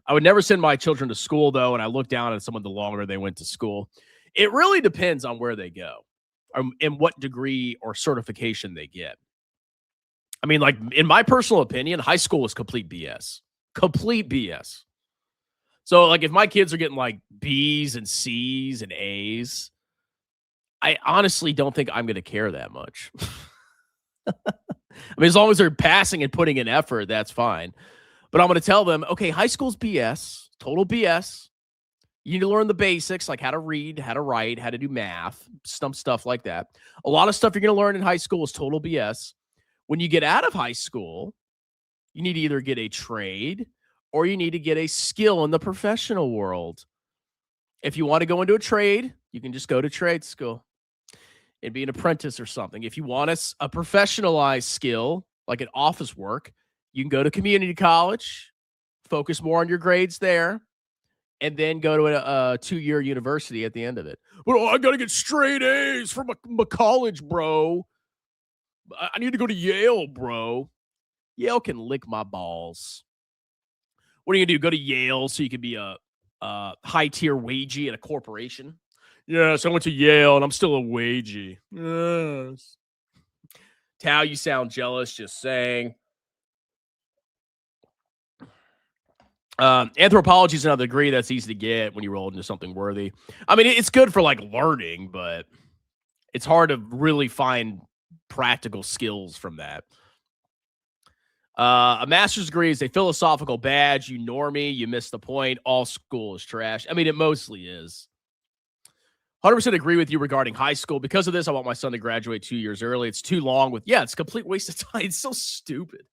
I would never send my children to school, though, and I look down at someone the longer they went to school. It really depends on where they go. And what degree or certification they get. I mean, like, in my personal opinion, high school is complete BS. Complete BS. So, like, if my kids are getting, like, B's and C's and A's, I honestly don't think I'm going to care that much. mean, as long as they're passing and putting in effort, that's fine. But I'm going to tell them, okay, high school's BS, total BS. You need to learn the basics, like how to read, how to write, how to do math, some stuff like that. A lot of stuff you're going to learn in high school is total BS. When you get out of high school, you need to either get a trade or you need to get a skill in the professional world. If you want to go into a trade, you can just go to trade school and be an apprentice or something. If you want a professionalized skill, like an office work, you can go to community college, focus more on your grades there, and then go to a 2-year university at the end of it. But I got to get straight A's from my college, bro. I need to go to Yale, bro. Yale can lick my balls. What are you going to do? Go to Yale so you can be a high-tier wagey at a corporation? Yes, I went to Yale, and I'm still a wagey. Yes. Tao, you sound jealous, just saying. Anthropology is another degree that's easy to get when you roll into something worthy. I mean, it's good for, like, learning, but it's hard to really find practical skills from that. A master's degree is a philosophical badge. You normie, you missed the point. All school is trash. I mean, it mostly is. 100% agree with you regarding high school. Because of this, I want my son to graduate 2 years early. It's too long it's a complete waste of time. It's so stupid.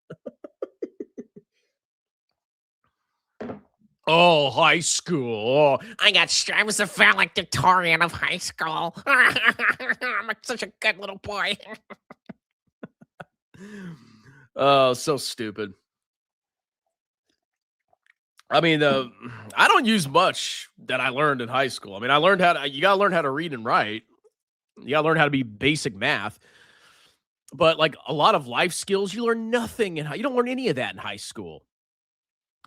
Oh, high school. Oh, I was a valedictorian of high school. I'm such a good little boy. oh, so stupid. I mean, I don't use much that I learned in high school. I mean, you got to learn how to read and write. You got to learn how to be basic math. But like a lot of life skills, you learn nothing. You don't learn any of that in high school.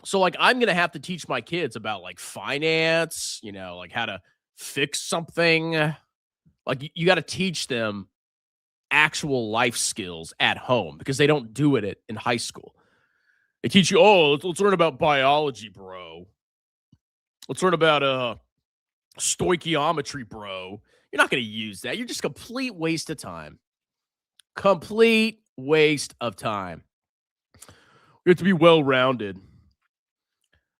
So like, I'm going to have to teach my kids about like finance, like how to fix something. Like you got to teach them actual life skills at home because they don't do it in high school. They teach you, let's learn about biology, bro. Let's learn about stoichiometry, bro. You're not going to use that. You're just a complete waste of time. Complete waste of time. You have to be well-rounded.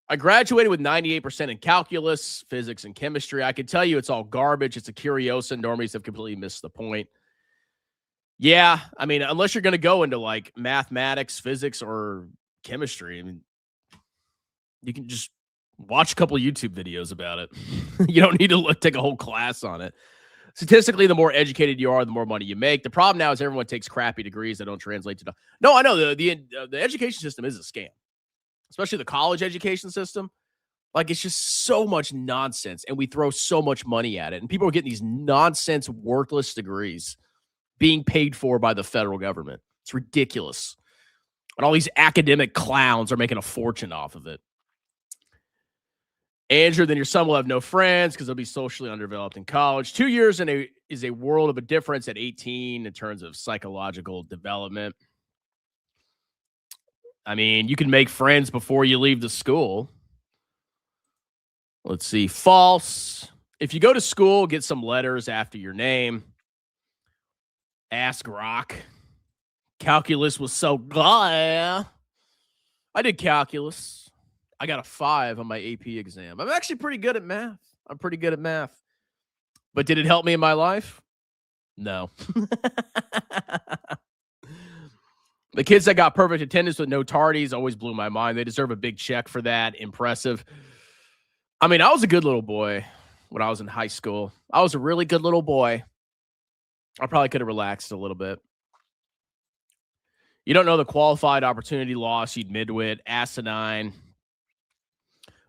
I graduated with 98% in calculus, physics, and chemistry. I can tell you it's all garbage. It's a curiosa. Normies have completely missed the point. Yeah, I mean, unless you're going to go into like mathematics, physics, or chemistry, I mean, you can just watch a couple YouTube videos about it. You don't need to take a whole class on it. Statistically, the more educated you are, the more money you make. The problem now is everyone takes crappy degrees that don't translate to. No, I know the education system is a scam, especially the college education system. Like, it's just so much nonsense, and we throw so much money at it, and people are getting these nonsense, worthless degrees being paid for by the federal government. It's ridiculous. And all these academic clowns are making a fortune off of it. Andrew, then your son will have no friends because they'll be socially undeveloped in college. 2 years is a world of a difference at 18 in terms of psychological development. I mean, you can make friends before you leave the school. Let's see. False. If you go to school, get some letters after your name. Ask Rock. Calculus was so good. I did calculus. I got a 5 on my AP exam. I'm actually pretty good at math. But did it help me in my life? No. The kids that got perfect attendance with no tardies always blew my mind. They deserve a big check for that. Impressive. I mean, I was a good little boy when I was in high school. I was a really good little boy. I probably could have relaxed a little bit. You don't know the qualified opportunity loss, you'd midwit, asinine.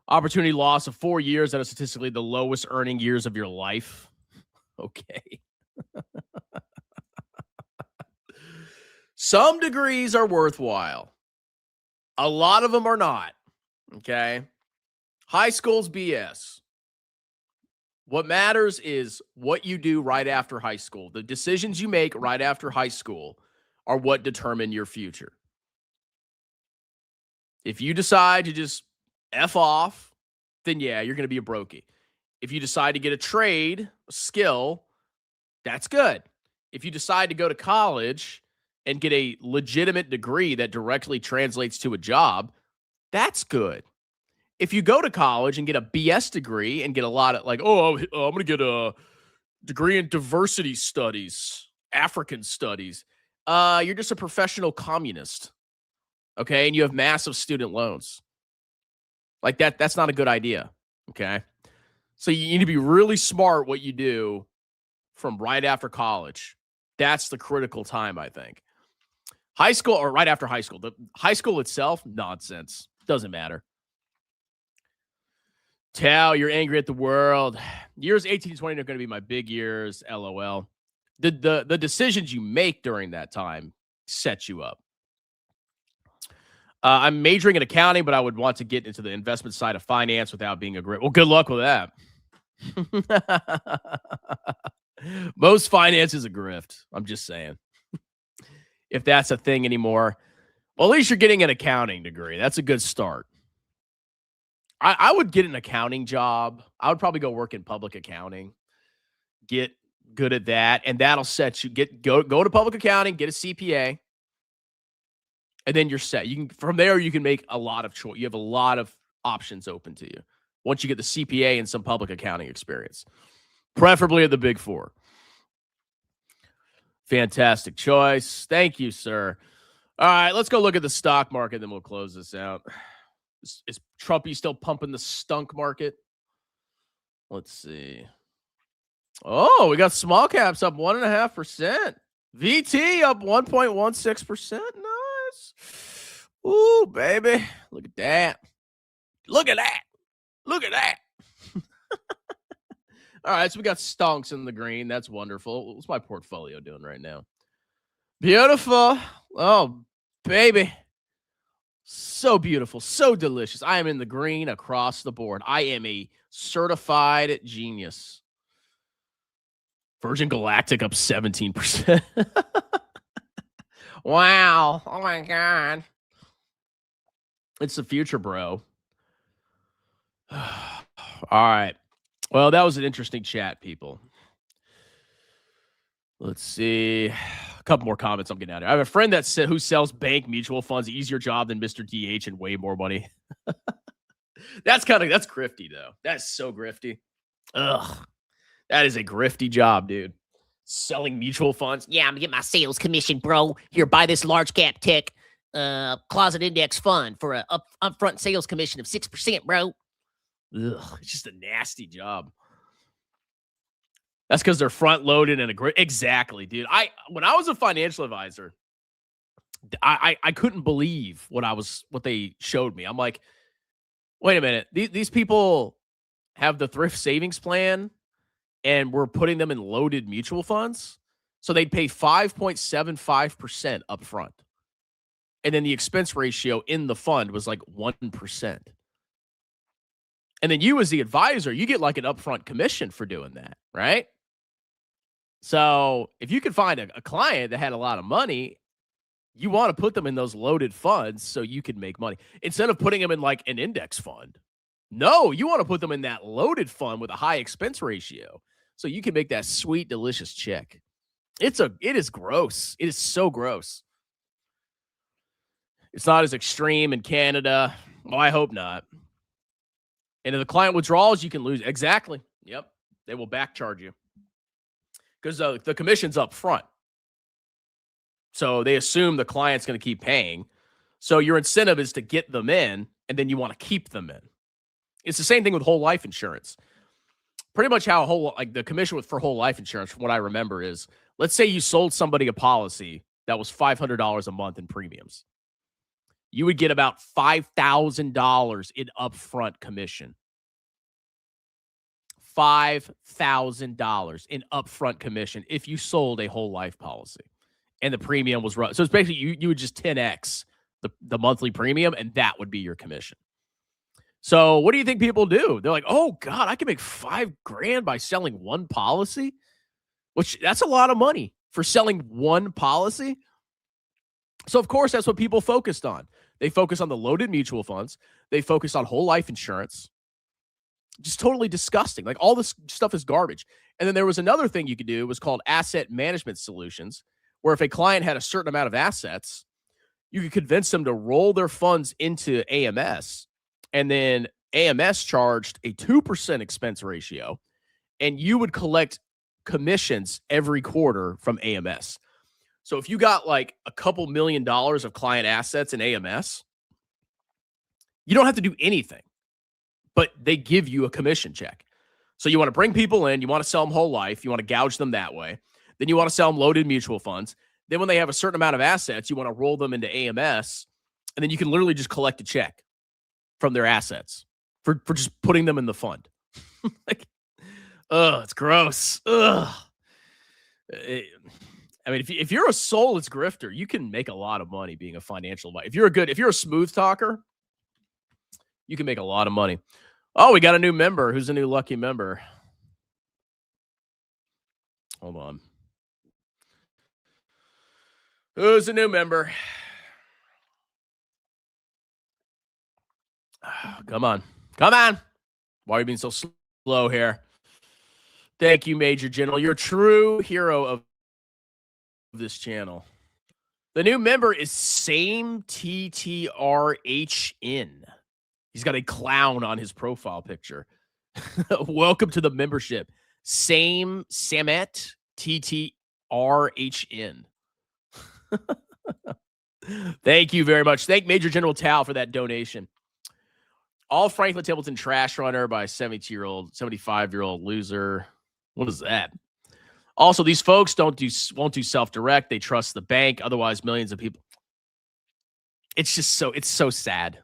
Opportunity loss of 4 years that are statistically the lowest earning years of your life. Okay. Some degrees are worthwhile. A lot of them are not. Okay. High school's BS. What matters is what you do right after high school. The decisions you make right after high school are what determine your future. If you decide to just F off, then yeah, you're going to be a brokey. If you decide to get a trade, a skill, that's good. If you decide to go to college and get a legitimate degree that directly translates to a job, that's good. If you go to college and get a BS degree and get a lot of like, oh, I'm going to get a degree in diversity studies, African studies, you're just a professional communist. Okay. And you have massive student loans. Like that's not a good idea. Okay. So you need to be really smart what you do from right after college. That's the critical time, I think. High school or right after high school. The high school itself, nonsense. Doesn't matter. Tao, you're angry at the world. Years 18 to 20 are going to be my big years. LOL. The decisions you make during that time set you up. I'm majoring in accounting, but I would want to get into the investment side of finance without being a great. Well, good luck with that. Most finance is a grift. I'm just saying. If that's a thing anymore. Well, at least you're getting an accounting degree. That's a good start. I would get an accounting job. I would probably go work in public accounting. Get good at that, and that'll set you. Go to public accounting, get a CPA, and then you're set. You can from there you can make a lot of choice. You have a lot of options open to you once you get the CPA and some public accounting experience, preferably at the Big Four. Fantastic choice. Thank you, sir. All right, let's go look at the stock market, then we'll close this out. Is Trumpy still pumping the stunk market? Let's see. Oh, we got small caps up 1.5%. VT up 1.16%. Nice. Ooh, baby. Look at that. Look at that. Look at that. All right, so we got stonks in the green. That's wonderful. What's my portfolio doing right now? Beautiful. Oh, baby. So beautiful, so delicious. I am in the green across the board. I am a certified genius. Virgin Galactic up 17%. Wow. Oh, my God. It's the future, bro. All right. Well, that was an interesting chat, people. Let's see. A couple more comments I'm getting out of here. I have a friend who sells bank mutual funds, easier job than Mr. DH and way more money. That's grifty, though. That's so grifty. Ugh. That is a grifty job, dude. Selling mutual funds. Yeah, I'm gonna get my sales commission, bro. Here, buy this large cap tech closet index fund for a upfront sales commission of 6%, bro. Ugh, it's just a nasty job. That's because they're front loaded and exactly, dude. When I was a financial advisor, I couldn't believe what they showed me. I'm like, wait a minute, these people have the thrift savings plan, and we're putting them in loaded mutual funds, so they'd pay 5.75% up front, and then the expense ratio in the fund was like 1%. And then you, as the advisor, you get like an upfront commission for doing that, right? So if you could find a client that had a lot of money, you want to put them in those loaded funds so you can make money instead of putting them in like an index fund. No, you want to put them in that loaded fund with a high expense ratio so you can make that sweet, delicious check. It is gross. It is so gross. It's not as extreme in Canada. Well, I hope not. And if the client withdrawals, you can lose. Exactly. Yep. They will back charge you because the commission's up front. So they assume the client's going to keep paying. So your incentive is to get them in, and then you want to keep them in. It's the same thing with whole life insurance. Pretty much how the commission for whole life insurance, from what I remember, is let's say you sold somebody a policy that was $500 a month in premiums. You would get about $5,000 in upfront commission. $5,000 in upfront commission if you sold a whole life policy and the premium was run. So it's basically you would just 10x the monthly premium, and that would be your commission. So what do you think people do? They're like, oh God, I can make $5,000 by selling one policy, which that's a lot of money for selling one policy. So of course, that's what people focused on. They focus on the loaded mutual funds. They focus on whole life insurance. Just totally disgusting. Like all this stuff is garbage. And then there was another thing you could do. It was called asset management solutions, where if a client had a certain amount of assets, you could convince them to roll their funds into AMS, and then AMS charged a 2% expense ratio, and you would collect commissions every quarter from AMS. So if you got like a couple $1 million of client assets in AMS, you don't have to do anything, but they give you a commission check. So you want to bring people in, you want to sell them whole life, you want to gouge them that way. Then you want to sell them loaded mutual funds. Then when they have a certain amount of assets, you want to roll them into AMS, and then you can literally just collect a check from their assets for just putting them in the fund. Like, it's gross. I mean, if you're a soulless grifter, you can make a lot of money being a financial advisor. If you're a smooth talker, you can make a lot of money. Oh, we got a new member. Who's a new lucky member? Hold on. Who's a new member? Come on. Come on. Why are you being so slow here? Thank you, Major General. You're a true hero of this channel. The new member is Same TTRHN. He's got a clown on his profile picture. Welcome to the membership. Same Samet TTRHN. Thank you very much. Thank Major General Tao for that donation. All Franklin Templeton trash runner by a 75-year-old loser. What is that? Also, these folks won't do self-direct. They trust the bank. Otherwise, millions of people. It's so sad.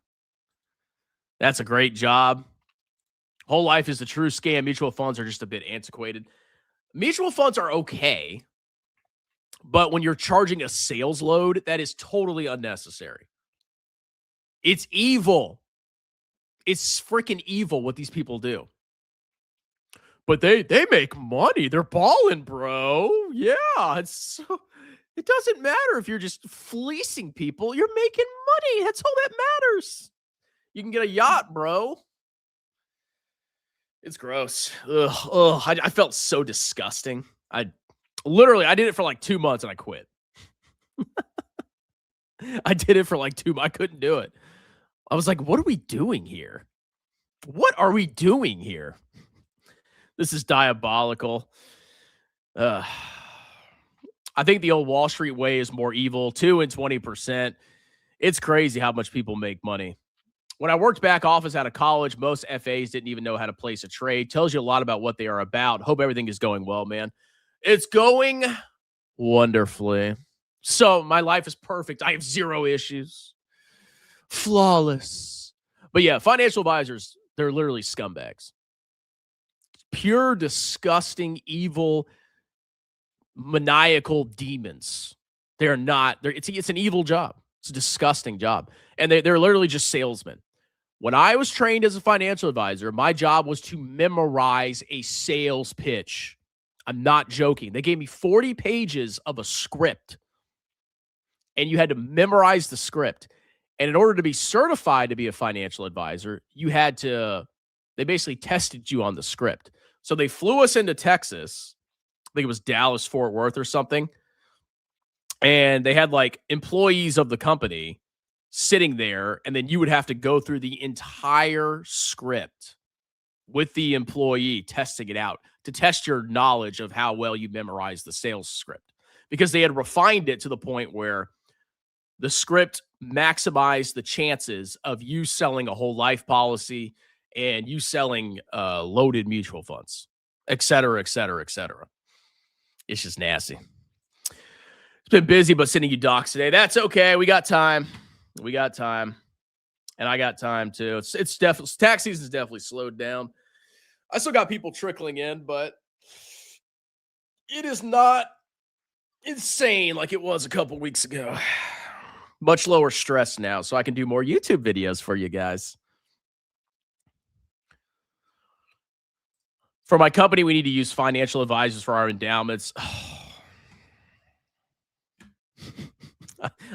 That's a great job. Whole life is a true scam. Mutual funds are just a bit antiquated. Mutual funds are okay, but when you're charging a sales load, that is totally unnecessary. It's evil. It's freaking evil what these people do. But they make money. They're balling, bro. Yeah, it doesn't matter if you're just fleecing people. You're making money. That's all that matters. You can get a yacht, bro. It's gross. Ugh. I felt so disgusting. I did it for like 2 months and I quit. I did it for like 2 months. I couldn't do it. I was like, what are we doing here? What are we doing here? This is diabolical. I think the old Wall Street way is more evil. 2 and 20%. It's crazy how much people make money. When I worked back office out of college, most FAs didn't even know how to place a trade. Tells you a lot about what they are about. Hope everything is going well, man. It's going wonderfully. So my life is perfect. I have 0 issues. Flawless. But yeah, financial advisors, they're literally scumbags. Pure, disgusting, evil, maniacal demons. They're not. It's an evil job. It's a disgusting job. And they're literally just salesmen. When I was trained as a financial advisor, my job was to memorize a sales pitch. I'm not joking. They gave me 40 pages of a script, and you had to memorize the script. And in order to be certified to be a financial advisor, they basically tested you on the script. So they flew us into Texas. I think it was Dallas, Fort Worth or something. And they had like employees of the company sitting there, and then you would have to go through the entire script with the employee testing it out to test your knowledge of how well you memorize the sales script, because they had refined it to the point where the script maximized the chances of you selling a whole life policy and you selling loaded mutual funds, et cetera, et cetera, et cetera. It's just nasty. It's been busy, but sending you docs today. That's okay. We got time. And I got time too. It's definitely, tax season's definitely slowed down. I still got people trickling in, but it is not insane like it was a couple weeks ago. Much lower stress now, so I can do more YouTube videos for you guys. For my company, we need to use financial advisors for our endowments.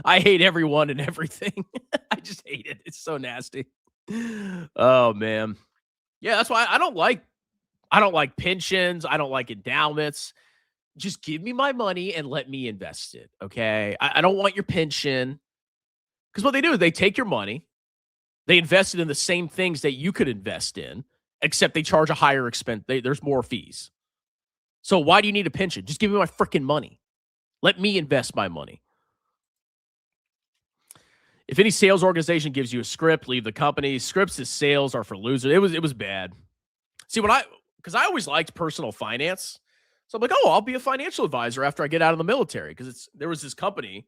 I hate everyone and everything. I just hate it. It's so nasty. Oh man. Yeah, that's why I don't like pensions. I don't like endowments. Just give me my money and let me invest it. Okay. I don't want your pension. Because what they do is they take your money, they invest it in the same things that you could invest in, except they charge a higher expense. There's more fees. So why do you need a pension? Just give me my freaking money. Let me invest my money. If any sales organization gives you a script, leave the company. Scripts as sales are for losers. It was bad. See, because I always liked personal finance. So I'm like, oh, I'll be a financial advisor after I get out of the military. Because there was this company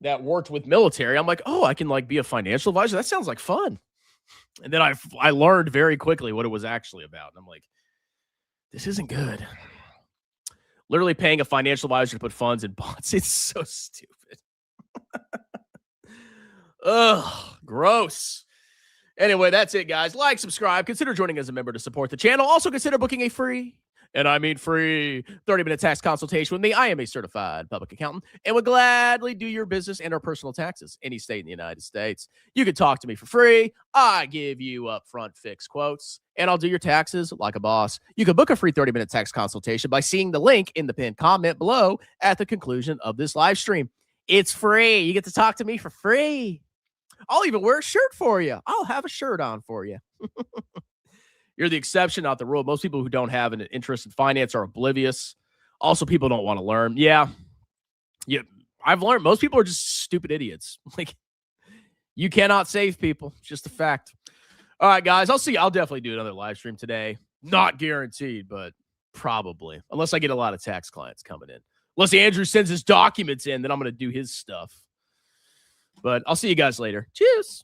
that worked with military. I'm like, oh, I can be a financial advisor. That sounds like fun. And then I learned very quickly what it was actually about. And I'm like, this isn't good. Literally paying a financial advisor to put funds in bonds. It's so stupid. Ugh, gross. Anyway, that's it, guys. Like, subscribe. Consider joining as a member to support the channel. Also, consider booking a free, and I mean free, 30-minute tax consultation with me. I am a certified public accountant and would gladly do your business and our personal taxes any state in the United States. You can talk to me for free. I give you upfront fixed quotes, and I'll do your taxes like a boss. You can book a free 30-minute tax consultation by seeing the link in the pinned comment below at the conclusion of this live stream. It's free. You get to talk to me for free. I'll even wear a shirt for you. I'll have a shirt on for you. You're the exception, not the rule. Most people who don't have an interest in finance are oblivious. Also, people don't want to learn. Yeah. I've learned most people are just stupid idiots. You cannot save people. It's just a fact. All right, guys. I'll definitely do another live stream today. Not guaranteed, but probably. Unless I get a lot of tax clients coming in. Unless Andrew sends his documents in, then I'm going to do his stuff. But I'll see you guys later. Cheers.